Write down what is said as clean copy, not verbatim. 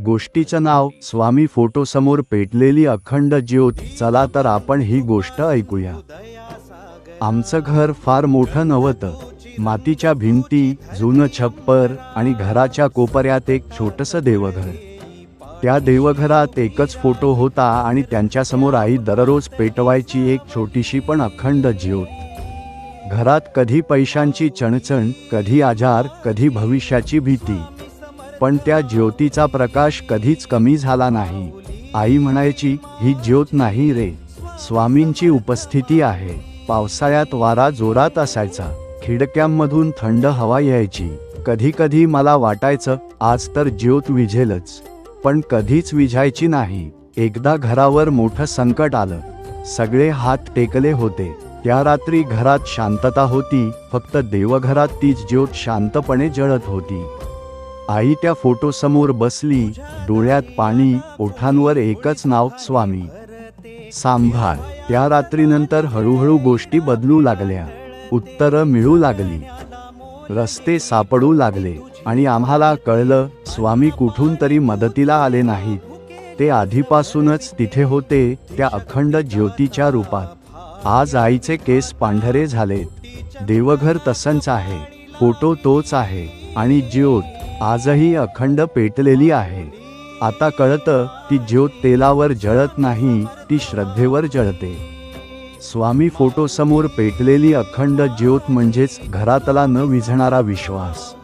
गोष्टीचं नाव स्वामी फोटोसमोर पेटलेली अखंड ज्योत. चला तर आपण ही गोष्ट ऐकूया. आमचं घर फार मोठं नव्हतं. मातीच्या भिंती, जुनं छप्पर आणि घराच्या कोपऱ्यात एक छोटंसं देवघर. त्या देवघरात एकच फोटो होता आणि त्यांच्यासमोर आई दररोज पेटवायची एक छोटीशी पण अखंड ज्योत. घरात कधी पैशांची चणचण, कधी आजार, कधी भविष्याची भीती, पण त्या ज्योतीचा प्रकाश कधीच कमी झाला नाही. आई म्हणायची, ही ज्योत नाही रे, स्वामींची उपस्थिती आहे. पावसाळ्यात वारा जोरात असायचा, खिडक्यांमधून थंड हवा यायची. कधी कधी मला वाटायचं आज तर ज्योत विझेलच, पण कधीच विझायची नाही. एकदा घरावर मोठं संकट आलं. सगळे हात टेकले होते. त्या रात्री घरात शांतता होती, फक्त देवघरात तीच ज्योत शांतपणे जळत होती. आई त्या फोटोसमोर बसली, डोळ्यात पाणी, ओठांवर एकच नाव, स्वामी सांभाळ. त्या रात्रीनंतर हळूहळू गोष्टी बदलू लागल्या. उत्तरं मिळू लागली, रस्ते सापडू लागले आणि आम्हाला कळलं स्वामी कुठून तरी मदतीला आले नाहीत. ते आधीपासूनच तिथे होते, त्या अखंड ज्योतीच्या रूपात. आज आईचे केस पांढरे झालेत. देवघर तसंच आहे, फोटो तोच आहे आणि ज्योत आजही अखंड पेटलेली आहे. आता कळतं, ती ज्योत तेलावर जळत नाही, ती श्रद्धेवर जळते. स्वामी फोटोसमोर पेटलेली अखंड ज्योत म्हणजेच घरातला न विझणारा विश्वास.